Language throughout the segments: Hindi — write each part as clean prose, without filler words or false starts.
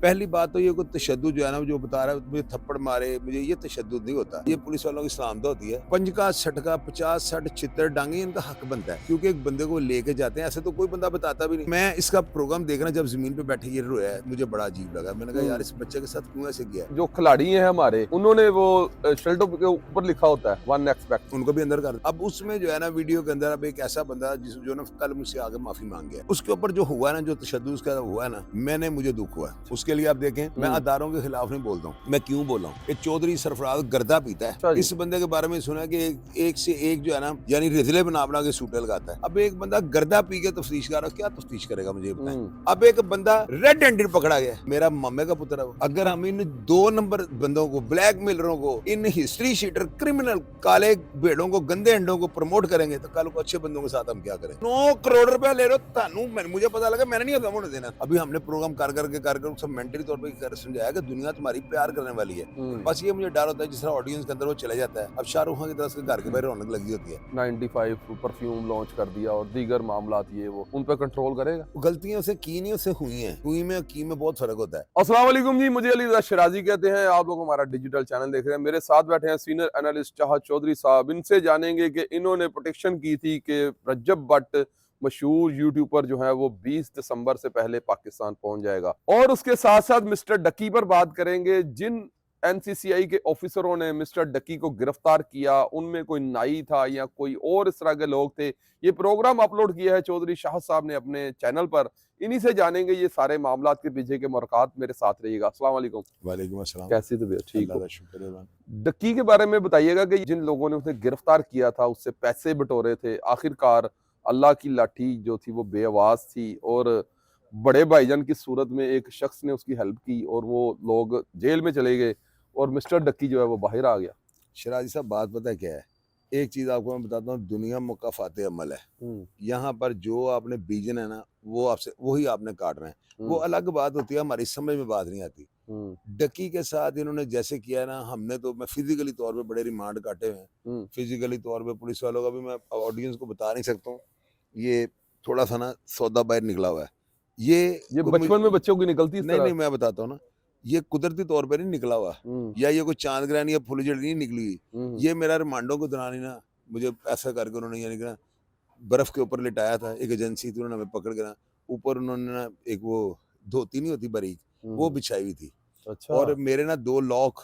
पहली बात तो ये कोई तशद्दुद जो है ना, जो बता रहा है मुझे थप्पड़ मारे, मुझे ये तशद्दुद नहीं होता। ये पुलिस वालों की सलामत होती है। पंजका सटका 50-60 छितर डांगे इनका हक बनता है, क्योंकि एक बंदे को लेके जाते हैं। ऐसे तो कोई बंदा बताता भी नहीं। मैं इसका प्रोग्राम देखना जब जमीन पे बैठे ये रोया है, मुझे बड़ा अजीब लगा। मैंने कहा यार इस बच्चे के साथ क्यों ऐसे किया। जो खिलाड़ी हैं हमारे, उन्होंने वो शर्टों के ऊपर लिखा होता है वन एक्सपेक्ट, उनको भी अंदर कर। अब उसमें जो है ना वीडियो के अंदर अब एक ऐसा बंदा जो ना कल मुझसे आगे माफी मांग गया, उसके ऊपर जो हुआ ना, जो तशद्दुद उसका हुआ है ना, मैंने मुझे दुख हुआ। उसके लिए आप देखें, मैं अदारों के खिलाफ नहीं बोलता हूँ। मैं क्यों बोला हूँ, चौधरी सरफराज गर्दा पीता है। इस बंदे के बारे में सुना कि एक से एक जो है ना, यानी रिजले बना बना के सूटे लगाता है। अब एक बंदा गर्दा पी के तफ्तीश कर रहा है, क्या तफ्तीश करेगा मुझे बताएं। अब एक बंदा रेड हैंडेड पकड़ा गया, मेरा मामे का पुत्र है। अगर हम इन 2 नंबर बंदों को, ब्लैक मेलरों को, इन हिस्ट्री शीटर, क्रिमिनल, काले भेड़ों को, गंदे अंडों को प्रमोट करेंगे, तो कल को अच्छे बंदों के साथ हम क्या करें। 9 करोड़ रुपया ले रहे हो, मुझे पता लगा, मैंने नहीं होने देना। अभी हमने प्रोग्राम कर सब मेंटली तौर पर समझाया कि दुनिया तुम्हारी प्यार करने वाली है। बस ये मुझे डर होता है जिस तरह ऑडियंस के अंदर वो चले जाता है। अब शाहरुख खान की तरफ से घर के बाहर रौनक लगी होती है। 95 परफ्यूम लॉन्च कर दिया और दीगर मामलात, ये वो उन पर कंट्रोल करेगा। गलतियां उसे की नहीं, उसे हुई हैं। हुई में की में बहुत फर्क होता है। अस्सलाम वालेकुम जी, मुझे अली शराजी कहते हैं। आप लोग हमारा डिजिटल चैनल देख रहे हैं। मेरे साथ बैठे हैं सीनियर एनालिस्ट चाहत चौधरी साहब। इनसे जानेंगे कि इन्होंने प्रोटेक्शन की थी कि रजब भट्ट मशहूर यूट्यूबर जो है वो 20 दिसंबर से पहले पाकिस्तान पहुंच जाएगा, और उसके साथ साथ मिस्टर डक्की पर बात करेंगे। जिन एनसीसीआई के ऑफिसरों ने मिस्टर डक्की को गिरफ्तार किया, उनमें कोई नाई था या कोई और इस तरह के लोग थे। ये प्रोग्राम अपलोड किया है चौधरी शाह साहब ने अपने चैनल पर। इन्हीं से जानेंगे ये सारे मामलात के पीछे के मुराकात। मेरे साथ रहिएगा। अस्सलाम वालेकुम। वालेकुम अस्सलाम। कैसी तबीयत? ठीक हो? शुक्र है। डक्की के बारे में बताइएगा कि जिन लोगों ने उसे गिरफ्तार किया था, उससे पैसे बटोरे थे, आखिरकार अल्लाह की लाठी जो थी वो बेआवाज थी, और बड़े भाईजान की सूरत में एक शख्स ने उसकी हेल्प की और वो लोग जेल में चले गए और मिस्टर डक्की जो है वो बाहर आ गया। शराजी साहब, बात पता है क्या है? एक चीज आपको मैं बताता हूँ, दुनिया मुकाफाते अमल है। यहाँ पर जो आपने बीजन है ना, वो आपसे वही आपने काट रहे हैं। वो अलग बात होती है, हमारी समझ में बात नहीं आती। डक्की के साथ इन्होंने जैसे किया है ना, हमने तो, मैं फिजिकली तौर पे बड़े रिमांड काटे हुए हैं। फिजिकली तौर पे पुलिस वालों का भी मैं ऑडियंस को बता नहीं सकता हूँ। ये थोड़ा सा ना सौदा बाहर निकला हुआ है। ये बचपन में बच्चों की निकलती है। नहीं, मैं बताता हूँ ना, ये कुदरती तौर पर नहीं निकला हुआ, या ये कोई चांद ग्रहण या फुलझड़ी नहीं निकली हुई। ये मेरा रिमांडों के दौरान ही ना, मुझे ऐसा करके उन्होंने यानी कि बर्फ के ऊपर लिटाया था। एक एजेंसी थी, उन्होंने हमें पकड़ के ना ऊपर उन्होंने ना एक वो धोती नहीं होती बारीक, वो बिछाई हुई थी। अच्छा। और मेरे ना 2 लॉक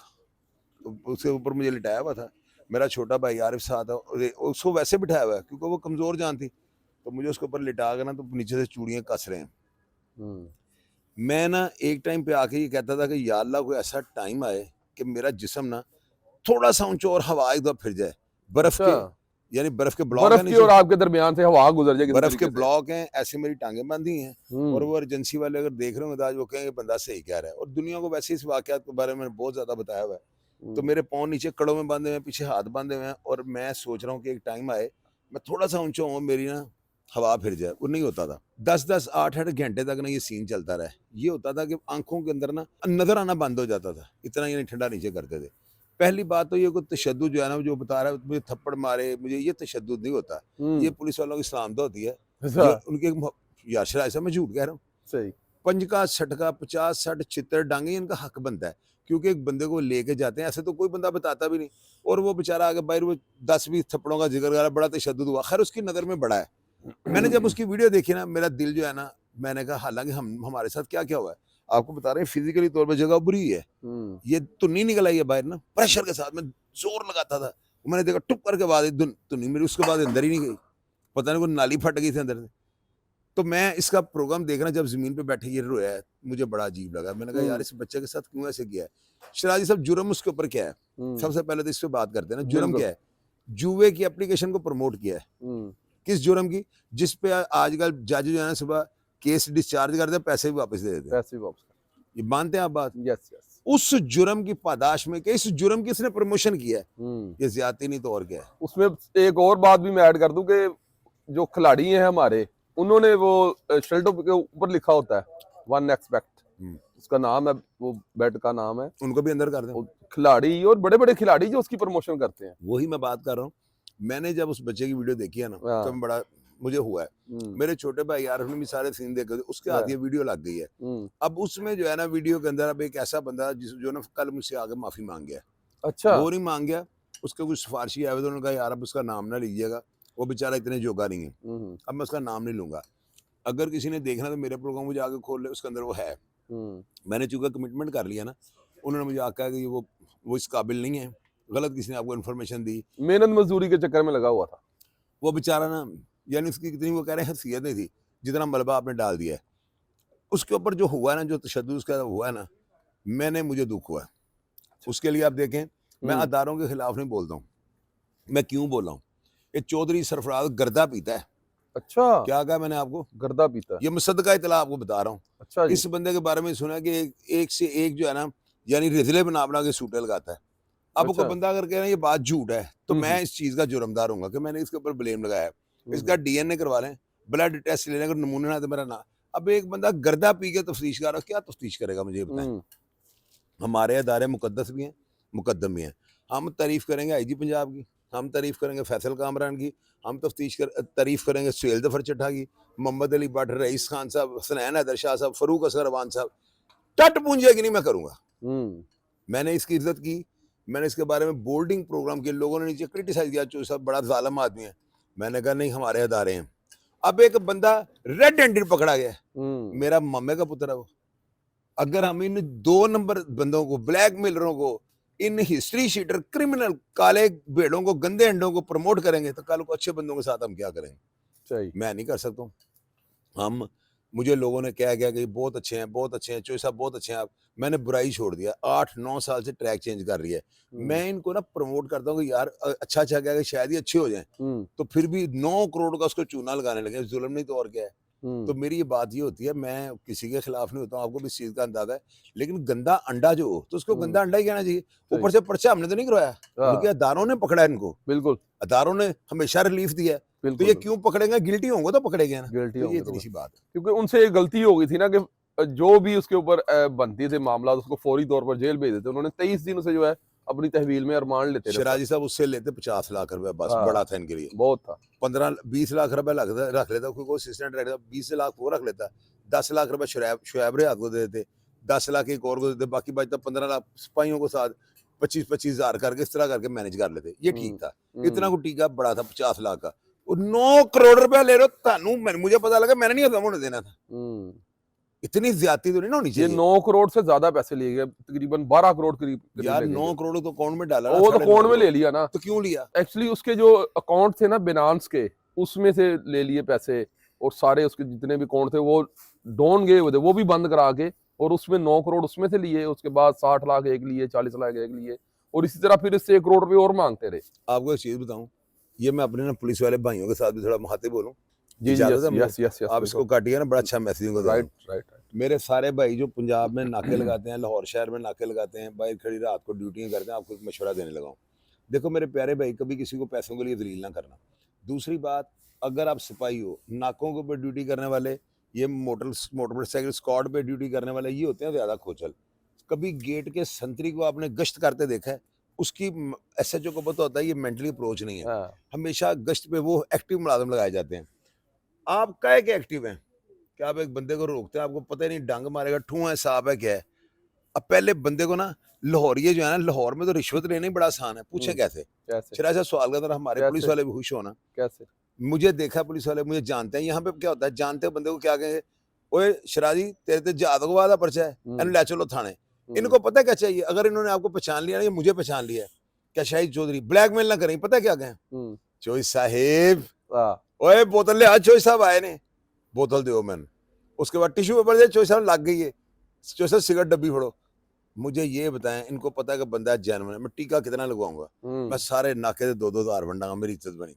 उसके ऊपर मुझे लिटाया हुआ था। मेरा छोटा भाई आरिफ साथ है, उसको वैसे बिठाया हुआ है क्योंकि वो कमजोर जान थी, तो मुझे उसके ऊपर लिटा के ना, तो नीचे से चूड़ियां कस रहे हैं। मैं ना एक टाइम पे आके ये कहता था कि या अल्लाह कोई ऐसा टाइम आए कि मेरा जिस्म ना थोड़ा सा ऊंचा और हवा एकदम फिर जाए। बर्फ के, यानी बर्फ के ब्लॉक है, और आपके दरमियान से हवा गुजर जाएगी, बर्फ के ब्लॉक हैं, ऐसे मेरी टांगें बांधी हैं। और वो एजेंसी वाले अगर देख रहे होंगे तो आज वो कहेंगे बंदा सही कह रहा है। और दुनिया को वैसे इस वाकयात के बारे में बहुत ज्यादा बताया हुआ है। तो मेरे पाँव नीचे कड़ों में बांधे हुए हैं, पीछे हाथ बांधे हुए हैं, और मैं सोच रहा हूँ कि एक टाइम आए मैं थोड़ा सा ऊंचा हूँ, मेरी ना हवा फिर जाए। वो नहीं होता था। 10-10, 8-8 घंटे तक ना ये सीन चलता रहा। ये होता था कि आंखों के अंदर ना नजर आना बंद हो जाता था, इतना ये ठंडा नीचे करते थे। पहली बात तो ये कोई तशद्दुद जो है ना, जो बता रहा है मुझे थप्पड़ मारे, मुझे ये तशद्दुद नहीं होता। ये पुलिस वालों की सलामत होती है। उनके यार ऐसा मैं झूठ कह रहा हूँ। सही। पंजका सटका 50-60 छितर डांगे इनका हक बनता है, क्योंकि एक बंदे को लेके जाते हैं। ऐसे तो कोई बंदा बताता भी नहीं। और वो बेचारा आगे बाहर वो 10-20 थप्पड़ों का जिक्र कर रहा, बड़ा तशद्दुद हुआ। खैर उसकी नजर में बड़ा है। मैंने जब उसकी वीडियो देखी ना, मेरा दिल जो है ना, मैंने कहा हालांकि हमारे साथ क्या क्या हुआ है, आपको बता रहे हैं, फिजिकली तौर पर जगह बुरी है। ये तो नहीं निकला ये बाहर ना, प्रेशर के साथ में जोर लगाता था। मैंने देखा टुप करके आवाज तो नहीं मेरी, उसके बाद अंदर ही नहीं गई, पता नहीं कोई नाली फट गई थी अंदर से। तो मैं इसका प्रोग्राम देखना जब जमीन पे बैठे ये रोया है, मुझे बड़ा अजीब लगा। मैंने कहा यार इस बच्चे के साथ क्यों ऐसे किया है। शराजी साहब, जुर्म उसके ऊपर क्या है? सबसे पहले तो इस पे बात करते हैं ना, जुर्म क्या है? जुए की एप्लीकेशन को प्रमोट किया है। किस जुर्म की? जिस पे आजकल जज जो है ना, सुबह केस डिस्चार्ज करते हैं, पैसे भी वापस दे देते हैं। पैसे भी वापस, ये मानते हैं आप बात? यस। उस जुर्म की पादाश में कि इस जुर्म की इसने प्रमोशन किया है, ये ज्यादती नहीं तो और क्या है। उसमें एक और बात भी मैं ऐड कर दूं कि जो खिलाड़ी हैं हमारे, उन्होंने वो शर्टों के ऊपर लिखा होता है वन एक्सपेक्ट, उसका नाम है, वो बैट का नाम है। उनको भी अंदर कर दें खिलाड़ी, और बड़े बड़े खिलाड़ी जो उसकी प्रमोशन करते हैं। वही मैं बात कर रहा हूँ। मैंने जब उस बच्चे की वीडियो देखी है ना, तो मैं बड़ा मुझे हुआ है। मेरे छोटे भाई यार ने भी सारे सीन देखे थे, उसके हाथ ये वीडियो लग गई है। अब उसमें जो है ना वीडियो के अंदर अब एक ऐसा बंदा जो ना कल मुझसे आगे माफी मांग गया। अच्छा। वो नहीं मांग गया, उसके कुछ सिफारशी आए, तो उन्होंने कहा यार अब उसका नाम ना लीजिएगा, वो बेचारा इतने जोगा नहीं है, अब मैं उसका नाम नहीं लूंगा। अगर किसी ने देखना तो मेरे प्रोग्राम को जाके खोल ले, उसके अंदर वो है। मैंने चूंकि कमिटमेंट कर लिया ना, उन्होंने मुझे आकर कि वो इस काबिल नहीं है, गलत किसी ने आपको इन्फॉर्मेशन दी, मेहनत मजदूरी के चक्कर में लगा हुआ था वो बेचारा ना, यानी उसकी कितनी वो कह रहे हैं हैसियत नहीं थी जितना मलबा आपने डाल दिया है उसके ऊपर। जो हुआ ना, जो तशद्दुद उसका हुआ ना, मुझे दुख हुआ। उसके लिए आप देखें, मैं अदारों के खिलाफ नहीं बोलता हूँ। मैं क्यों बोल रहा हूँ? ये चौधरी सरफराज गर्दा पीता है। अच्छा, क्या कहा मैंने आपको? गर्दा पीता है। ये मुसद्दका इतला आपको बता रहा हूँ। अच्छा जी। इस बंदे के बारे में सुना कि एक से एक जो है ना, यानी रिजले बना बना के सूटे लगाता है। अब अच्छा। कोई बंदा अगर कह रहा है ये बात झूठ है, तो मैं इस चीज का जुर्मदार हूँ कि मैंने इसके ऊपर ब्लेम लगाया है। इसका डीएनए करवा लें, ब्लड टेस्ट लेने, अगर नमूने ना तो मेरा ना। अब एक बंदा गर्दा पी के तफ्तीश कर रहा है, क्या तफ्तीश करेगा मुझे बताएं? हमारे अदारे मुकद्दस भी हैं, मुकद्दम भी हैं। हम तारीफ करेंगे आईजी पंजाब की, हम तारीफ करेंगे फैसल कामरान की, हम तारीफ करेंगे सुहेल जफर चट्टा की, मोहम्मद अली भट्ट, रईस खान साहब, हसनैन हैदर शाह साहब, फरूक असगर अवान साहब। टट पूंजेगी नहीं मैं करूंगा। मैंने इसकी इज्जत की, मैंने इसके बारे में बोल्डिंग प्रोग्राम किए, लोगों ने नीचे क्रिटिसाइज किया, चो साहब बड़ा जालिम आदमी है। मैंने कहा नहीं, हमारे अदारे हैं। अब एक बंदा रेड हैंडेड पकड़ा गया, मेरा मामे का पुत्र है वो। अगर हम इन 2 नंबर बंदों को, ब्लैकमेलरों को, इन हिस्ट्री शीटर, क्रिमिनल, काले भेड़ों को, गंदे अंडों को प्रमोट करेंगे, तो कल को अच्छे बंदों के साथ हम क्या करेंगे? सही। मैं नहीं कर सकता हूँ। हम मुझे लोगों ने क्या कि बहुत अच्छे हैं, बहुत अच्छे हैं, चोई साहब बहुत अच्छे हैं आप। मैंने बुराई छोड़ दिया, 8-9 साल से ट्रैक चेंज कर रही है। मैं इनको ना प्रमोट करता हूँ कि यार अच्छा क्या कि शायद ही अच्छे हो जाएं। तो फिर भी 9 करोड़ का उसको चूना लगाने लगे, जुल्म नहीं तो और क्या है। तो मेरी ये बात ये होती है, मैं किसी के खिलाफ नहीं होता हूँ, आपको भी इस चीज का अंदाजा है। लेकिन गंदा अंडा जो हो तो उसको गंदा अंडा ही कहना चाहिए। ऊपर से पर्चा हमने तो नहीं करवाया, उनके अदारों ने पकड़ा इनको। बिल्कुल, अदारों ने हमेशा रिलीफ दिया है, तो ये क्यों पकड़ेंगे? गिल्टी होंगे तो पकड़ेंगे ना। गिल्टी तो ये इतनी सी बात है। क्योंकि उनसे एक गलती हो गई थी ना कि जो भी उसके ऊपर बनती थे मामला, उसको फौरी तौर पर जेल भेज देते। उन्होंने 23 दिन से जो है अपनी तहवील में रिमांड लेते रहे। शराजी साहब उससे लेते 50 लाख रुपए, बस बड़ा था इनके लिए, बहुत था। 15-20 लाख रुपए रख लेता कोई असिस्टेंट रख लेता, 20 लाख वो रख लेता, 10 लाख रुपए शुएब रियाद को दे देते, 10 लाख एक और को देते, बाकी बचता 15 लाख सिपाहियों को साथ 25-25 हजार करके इस तरह करके मैनेज कर लेते। ये ठीक था। इतना को टीका बड़ा था 50 लाख का, और 9 करोड़ रुपया ले रहे हो। तानू मुझे पता लगा, मैंने नहीं खत्म होने देना था। इतनी ज्यादती तो नहीं ना होनी चाहिए। ये 9 करोड़ से ज्यादा पैसे लिए गए, तकरीबन 12 करोड़ करीब। यार 9 करोड़ तो अकाउंट में डाला, वो तो अकाउंट में ले लिया ना। तो क्यों लिया? एक्चुअली उसके जो अकाउंट थे ना बिनांस के, उसमें से ले लिए पैसे, और सारे उसके जितने भी अकाउंट थे वो डॉन गए हुए थे, वो भी बंद करा के, और उसमें 9 करोड़ उसमें से लिए। उसके बाद 60 लाख एक लिए, 40 लाख एक लिए, और इसी तरह फिर इससे 1 करोड़ रुपए और मांगते रहे। आपको एक चीज बताऊं, ये मैं अपने ना पुलिस वाले भाइयों के साथ भी थोड़ा मुखातिब बोलूं। जी यस, आप इसको काटिए ना, बड़ा अच्छा मैसेज दूंगा। राइट। मेरे सारे भाई जो पंजाब में नाके लगाते हैं, लाहौर शहर में नाके लगाते हैं, बाहर खड़ी रात को ड्यूटियां करते हैं, आपको एक मशवरा देने लगा हूं। देखो मेरे प्यारे भाई, कभी किसी को पैसों के लिए दलील ना करना। दूसरी बात, अगर आप सिपाही हो, नाकों के ऊपर ड्यूटी करने वाले, ये मोटरसाइकिल स्क्वाड पे ड्यूटी करने वाले, ये होते हैं ज्यादा खोचल। कभी गेट के संतरी को आपने गश्त करते देखा है? उसकी एसएचओ को पता होता है ये मेंटली अप्रोच नहीं है। हमेशा गश्त पे वो एक्टिव मुलाजिम लगाए जाते हैं। आप काहे के एक्टिव हैं? क्या आप एक बंदे को रोकते हैं, आपको पता ही नहीं डंग मारेगा, ठूं है, सांप है, क्या है? अब पहले बंदे को ना, लाहौरिये जो है ना, लाहौर में तो रिश्वत लेना ही बड़ा आसान है। पूछे कैसे? शरा सा सवाल करता, हमारे पुलिस वाले भी खुश होना कैसे? मुझे देखा पुलिस वाले, मुझे जानते हैं। यहाँ पे क्या होता है, जानते हैं बंदे को, क्या कहेंगे, ओए शराजी तेरे ते आतंकवाद का पर्चा है, इन्हें ले चलो थाने। इनको पता क्या चाहिए? अगर इन्होंने आपको पहचान लिया ना, ये मुझे पहचान लिया है, क्या शाहिद चौधरी, ब्लैकमेल ना करें, पता क्या कहें, चोई साहेब, ओए बोतल ले आज, चोई साहब आए ने, बोतल दो मैंने, उसके बाद टिश्यू पेपर दे, चोई साहब लग गई है, चोई साहब सिगरेट डब्बी फड़ो। मुझे ये बताएं, इनको पता है कि बंदा जेन्युइन है, मैं टीका कितना लगवाऊंगा, मैं सारे नाके से 2-2 हज़ार वंडांगा, मेरी इज्जत बनी।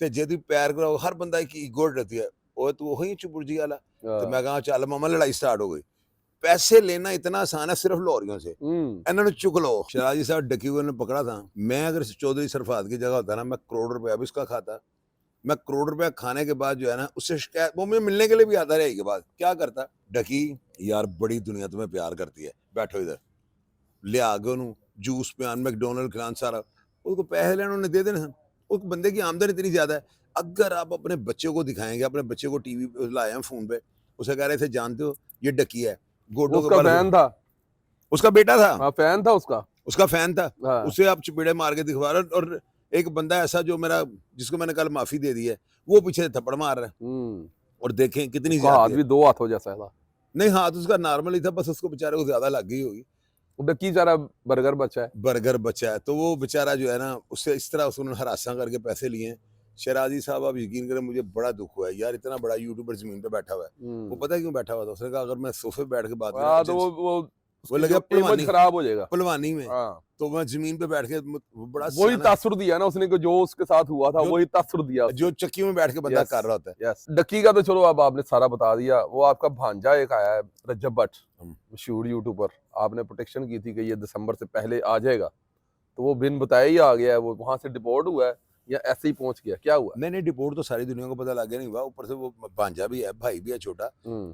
ते जे तू पैर कराओ, हर बंदा की ईगो रहती है, ओए तू वही चुपुरजी वाला, तो मैं कहा चल मामा, लड़ाई स्टार्ट हो गई। पैसे लेना इतना आसान है सिर्फ लाहौरियों से, इन्होंने चुक लो। शराजी साहब डकी हुए ने पकड़ा था, मैं अगर चौधरी सरफात की जगह होता ना, मैं करोड़ रुपया भी उसका खाता। मैं करोड़ रुपया खाने के बाद जो है ना, उससे शिकायत, वो मुझे मिलने के लिए भी आता रहे के बाद, क्या करता, डकी यार बड़ी दुनिया तुम्हें प्यार करती है, बैठो इधर, ले आ गए जूस पियान, मैकडोनल्ड खिलान, सारा उसको पैसे लेने उन्हें दे देना। उस बंदे की आमदन इतनी ज्यादा है, अगर आप अपने बच्चों को दिखाएंगे, अपने बच्चे को टीवी पे लाए हैं फोन पे, उसे कह रहे थे जानते हो ये डकी है, गोटो के उसका बाल, फैन था। उसका बेटा था, हाँ फैन था उसका फैन था, हाँ। उसे आप चपेड़े मार के दिखवा रहे हो। और एक बंदा ऐसा जो मेरा, जिसको मैंने कल माफी दे दी है, वो पीछे से थप्पड़ मार रहा है। और देखें कितनी उसका हाथ ज्यादा भी 2 हाथों जैसा था। नहीं, हाथ उसका नॉर्मल ही था, बस उसको बेचारे को ज्यादा लग गई होगी। डक्की सारा बर्गर बचा है। बर्गर बचा है, तो वो बेचारा जो है ना, उससे इस तरह उसने हरासा करके पैसे लिए हैं। शराजी साहब, आप यकीन करें, मुझे बड़ा दुख हुआ है यार, इतना बड़ा यूट्यूबर जमीन पे बैठा हुआ है। वो पता है क्यों बैठा हुआ था? उसने कहा अगर मैं सोफे पे बैठ के बात हाँ, तो करूं, वो वो उसकी लगे जो इमेज खराब हो जाएगा पलवानी में, हाँ। तो मैं जमीन पे बैठ के वो बड़ा वही सियाना, तासुर दिया ना उसने कि जो उसके साथ हुआ था, वही तासुर दिया उसने। जो चक्की में बैठ के बंदा कर रहा होता है। यस, डक्की का तो चलो अब आपने सारा बता दिया। वो आपका भांजा एक आया है रज्जब भट्ट, मशहूर यूट्यूबर, आपने प्रोटेक्शन की थी कि ये दिसंबर से पहले आ जाएगा, तो वो बिन बताए ही आ गया है। वो वहां से डिपोर्ट हुआ है या ऐसे ही पहुंच गया, क्या हुआ? नहीं, डिपोर्ट तो सारी दुनिया को पता लग गया, नहीं हुआ, ऊपर से वो भांजा भी है, भाई भी है छोटा,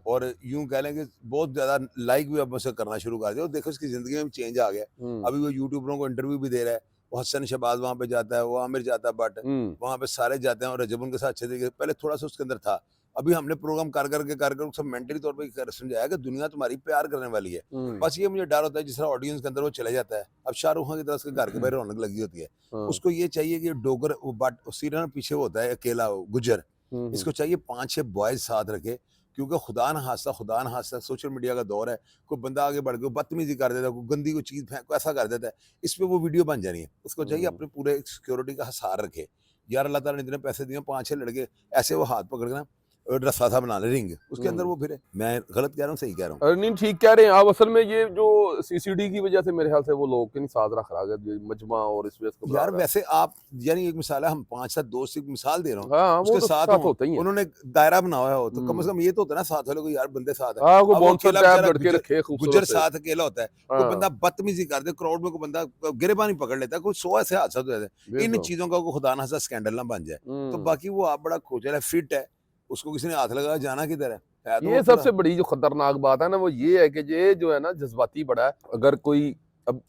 और यूं कह लें कि बहुत ज्यादा लाइक भी अब उसे करना शुरू कर दिया। और देखो उसकी जिंदगी में चेंज आ गया। अभी वो यूट्यूबरों को इंटरव्यू भी दे रहा है, वो हसन शहबाज वहां पे जाता है, वो आमिर जाता है बट वहां पे सारे जाते हैं, और रजब उनके साथ अच्छे तरीके से, पहले थोड़ा सा उसके अंदर था, अभी हमने प्रोग्राम कर सब मेंटली तौर पर समझाया कि दुनिया तुम्हारी प्यार करने वाली है। बस ये मुझे डर होता है जिस तरह ऑडियंस के अंदर वो चले जाता है। अब शाहरुख खान की तरह उसके घर के बाहर रौनक लगी होती है, उसको ये चाहिए कि डोगर वो बट सीरियन पीछे होता है अकेला गुजर, इसको चाहिए 5-6 बॉयज साथ रखे, क्योंकि खुदा न हादसा सोशल मीडिया का दौर है, कोई बंदा आगे बढ़ के बदतमीजी कर देता है, कोई गंदी कोई चीज फेंक ऐसा कर देता है, इस पे वो वीडियो बन जानी है। उसको चाहिए अपने पूरे सिक्योरिटी का हिसार रखे। यार अल्लाह ताला ने इतने पैसे दिए, 5-6 लड़के ऐसे वो हाथ पकड़ के ना रस्सा सा बना ले रिंग, उसके अंदर वो फिरे। मैं गलत कह रहा हूँ सही कह रहा हूँ? अरे नहीं, ठीक कह रहे हैं आप। असल में ये जो सीसीडी की वजह से मेरे ख्याल से वो लोग के नहीं साथ रख रहा है मजमा, और इस वजह से यार वैसे आप यानी एक मिसाल है, हम 5-7 दोस्त की मिसाल दे रहा हूँ, हाँ, उसके तो साथ होते ही हैं। उन्होंने दायरा बनाया हो, तो कम से कम ये तो होता है ना साथ वाले को, यार बंदे साथ है। हाँ, वो अब बाउंसर टैब करके रखे गुजर खूबसूरत से। साथ अकेला होता है, कोई बंदा बदतमीजी कर दे, क्राउड में कोई बंदा गिरेबानी पकड़ लेता है, कोई 100 ऐसे हादसा हो जाता है। इन चीजों का कोई खुदा ना खास्ता स्कैंडल ना बन जाए। तो बाकी वो आप बड़ा खोचल है, फिट है, उसको किसी ने हाथ लगाया, जाना किधर है? तो ये सबसे बड़ी जो खतरनाक बात है ना, वो ये है कि ये जो है ना जज्बाती बड़ा है। अगर कोई अब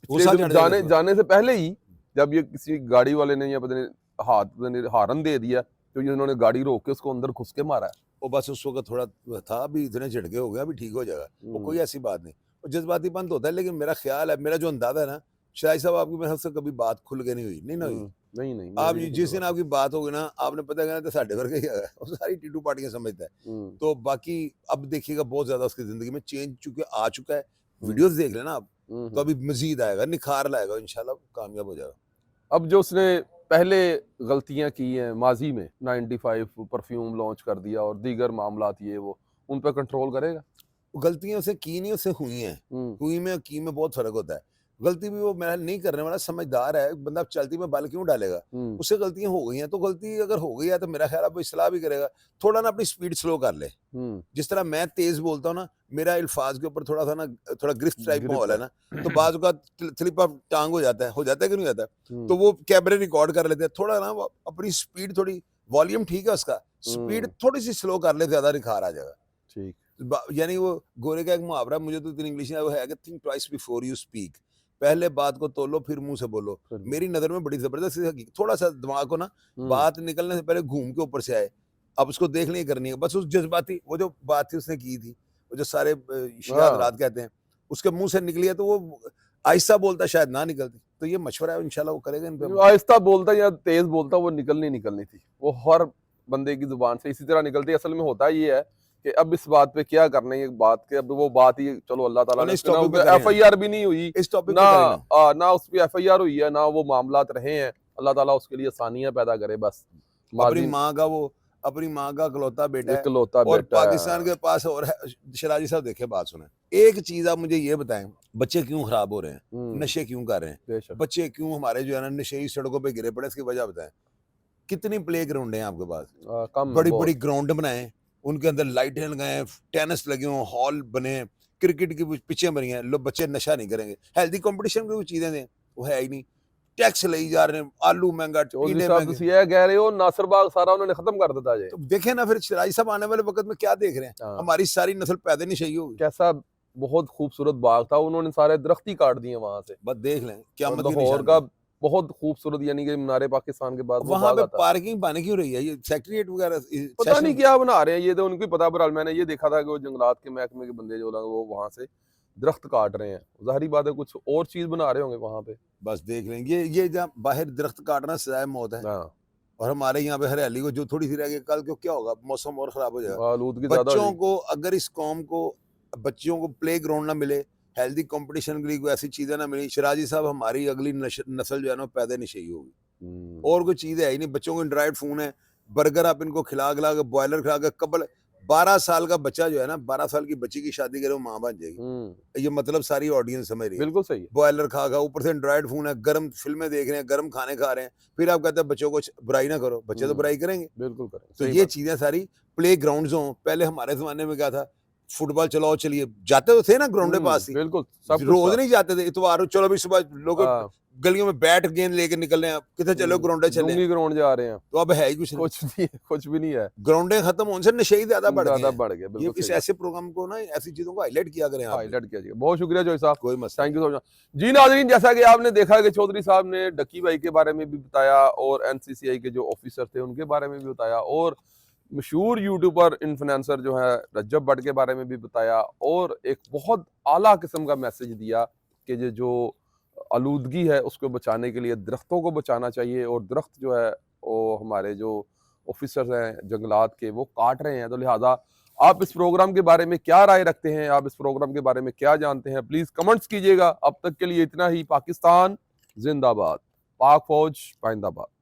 जाने से पहले ही जब ये किसी गाड़ी वाले ने या पता नहीं हारन दे दिया, तो ये उन्होंने गाड़ी रोक के उसको अंदर घुस के मारा है। वो बस उस वक्त थोड़ा था, अभी इतने झटके हो गया, अभी ठीक हो जाएगा, वो कोई ऐसी बात नहीं। और जज्बाती बंद होता है, लेकिन मेरा ख्याल है, मेरा जो अंदाजा है ना, शायद साहब आपकी मेरे से कभी बात खुल के नहीं हुई, नहीं ना हुई। नहीं आप जिस दिन आपकी बात होगी ना, आपने पता करना तो साढ़े वर्ग ही है, वो सारी टीटू पार्टियां समझता है। तो बाकी अब देखिएगा बहुत ज्यादा उसकी जिंदगी में चेंज चुके आ चुका है। वीडियोस देख लेना आप, तो अभी मजीद आएगा, निखार लाएगा, इंशाल्लाह कामयाब हो जाएगा। अब जो उसने पहले गलतियां की हैं माजी में, 95 परफ्यूम लॉन्च कर दिया और दीगर मामलात, ये वो उन पर कंट्रोल करेगा? गलतियां उसे की नहीं, उसे हुई हैं। हुई में की में बहुत फर्क होता है। गलती भी वो मेरा नहीं करने वाला, समझदार है बंदा, चलती में बाल क्यों डालेगा? उससे गलतियां हो गई हैं, तो गलती अगर हो गई है तो मेरा ख्याल है वो इस्लाह भी करेगा, थोड़ा ना अपनी स्पीड स्लो कर ले। जिस तरह मैं तेज बोलता हूँ ना, मेरा अल्फाज के ऊपर थोड़ा सा ना, थोड़ा गिरफ्त टाइप माहौल है ना, तो बाजू का स्लिप अप टांग हो जाता है कि नहीं होता? तो वो कैमरे रिकॉर्ड कर लेते हैं, थोड़ा ना अपनी स्पीड, थोड़ी वॉल्यूम ठीक है उसका, स्पीड थोड़ी सी स्लो कर ले, ज्यादा निखार आ जाएगा। ठीक, यानी वो गोरे का एक मुहावरा, मुझे तो इतनी इंग्लिश वो है कि think twice before you speak, पहले बात को तोलो फिर मुंह से बोलो। मेरी नजर में बड़ी जबरदस्त, थोड़ा सा दिमाग को ना, बात निकलने से पहले घूम के ऊपर से आए, अब उसको देख नहीं करनी है, बस उस जज्बाती वो जो बात थी उसने की थी, वो जो सारे शियाद रात कहते हैं, उसके मुंह से निकली है, तो वो आहिस्ता बोलता शायद ना निकलती। तो ये मशवरा है, इंशाल्लाह वो करेगा इन पे। आहिस्ता बोलता या तेज बोलता, वो निकलनी थी, वो हर बंदे की जुबान से इसी तरह निकलती है। असल में होता ये है कि अब इस बात पे क्या करना है, बात के अब वो बात ही, चलो अल्लाह ताला ने FIR भी नहीं हुई इस टॉपिक ना उस पे FIR हुई है, ना वो मामलात रहे हैं। अल्लाह ताला उसके लिए आसानियां पैदा करे बस। अपनी माँ का इकलौता बेटा है, और पाकिस्तान के पास और है। शराजी साहब देखे, बात सुने, एक चीज आप मुझे ये बताएं, बच्चे क्यों खराब हो रहे हैं, नशे क्यों कर रहे हैं, बच्चे क्यों हमारे जो है ना नशेई सड़कों पे गिरे पड़े, इसकी वजह बताएं। कितनी प्ले ग्राउंड है आपके पास? बड़ी बड़ी ग्राउंड बनाए, उनके अंदर लाइटें लगाए, टेनिस लगे हों, हॉल बने, क्रिकेट की पिचें बनी हैं, लोग बच्चे नशा नहीं करेंगे। हेल्दी कंपटीशन की चीजें दें, वो है ही नहीं। टैक्स ले जा रहे हैं, आलू महंगा, कह रहे हो नासिरबाग सारा उन्होंने खत्म कर दिया है। तो देखे ना फिर शराजी साहब आने वाले वक्त में क्या देख रहे हैं, हमारी सारी नस्ल पैदा नहीं चाहिए होगी। कैसा बहुत खूबसूरत बाग था, उन्होंने सारे दरख्त ही काट दिए वहां से, बस देख लें क्या लाहौर का बहुत खूबसूरत, यानी कि मीनार पाकिस्तान के बाद वो वहां बाग पे आता है। पार्किंग बन क्यों रही है? ये सेक्रेटरीट वगैरह पता नहीं सेशन क्या बना रहे हैं, ये तो उनको ही पता। बहरहाल मैंने ये देखा था कि वो जंगलात के महकमे के बंदे जो लोग वो वहां से दरख्त काट रहे हैं, जाहिर बात है कुछ और चीज बना रहे होंगे वहां पे। बस देख लेंगे। ये जहाँ बाहर दरख्त काटना सजाए मौत है, हाँ, और हमारे यहाँ पे हरियाली को जो थोड़ी सी रह गई, कल को क्या होगा, मौसम और खराब हो जाएगा। आलूदगी ज्यादा हो बच्चों जाएगी। को, अगर इस कौम को, बच्चों को प्ले ग्राउंड ना मिले, हेल्दी कंपटीशन के लिए कोई ऐसी चीजें ना मिली, शिराजी साहब हमारी अगली नस्ल जो है ना पैदा नहीं चाहिए होगी। और कोई चीज है ही नहीं। बच्चों को एंड्रॉइड फोन है, बर्गर आप इनको खिला खिला के, बॉयलर खिला के, कबल 12 साल का बच्चा जो है ना, 12 साल की बच्ची की शादी करे वो माँ बन जाएगी। ये मतलब सारी ऑडियंस समझ रही है। बिल्कुल सही है। बॉयलर खा खा, ऊपर से एंड्रॉइड फोन है, गर्म फिल्में देख रहे हैं, गर्म खाने खा रहे हैं, फिर आप कहते हैं बच्चों को बुराई ना करो। बच्चे तो बुराई करेंगे। बिल्कुल करें, तो सही ये बात। चीजें सारी प्ले ग्राउंड्स हों। पहले हमारे जमाने में क्या था, फुटबॉल चलाओ, चलिए जाते तो थे ना ग्राउंड के पास ही, बिल्कुल सब कुछ रोज था। नहीं जाते थे। इतवार चलो भी सुबह लोग हाँ, गलियों में बैट गेंद लेके निकल रहे हैं, कितने चलो ग्राउंडे चले। डूंगी ग्राउंड जा रहे हैं, तो अब है ही कुछ नहीं। कुछ नहीं है, कुछ भी नहीं है, ग्राउंडे खत्म होने से नशे ही ज्यादा बढ़ ज्यादा गए बढ़ गए। हैं। ये बिल्कुल इस सही ऐसे प्रोग्राम को ना, ऐसी चीजों को हाईलाइट किया करें आप। हाईलाइट किया जाएगा। बहुत शुक्रिया जोई साहब, कोई मसला थैंक यू सो मच। जी नाज़रीन, जैसा कि आपने देखा कि चौधरी साहब ने डक्की भाई के बारे में भी बताया और एनसीसीआई के जो ऑफिसर थे उनके बारे में भी बताया, और मशहूर यूट्यूबर इन्फ्लुएंसर जो है रज्जब भट्ट के बारे में भी बताया, और एक बहुत आला किस्म का मैसेज दिया कि जो आलूदगी है उसको बचाने के लिए दरख्तों को बचाना चाहिए, और दरख्त जो है वो हमारे जो ऑफिसर्स हैं जंगलात के वो काट रहे हैं। तो लिहाजा आप इस प्रोग्राम के बारे में क्या राय रखते हैं, आप इस प्रोग्राम के बारे में क्या जानते हैं, प्लीज कमेंट्स कीजिएगा। अब तक के लिए इतना ही। पाकिस्तान जिंदाबाद, पाक फौज पाइंदाबाद।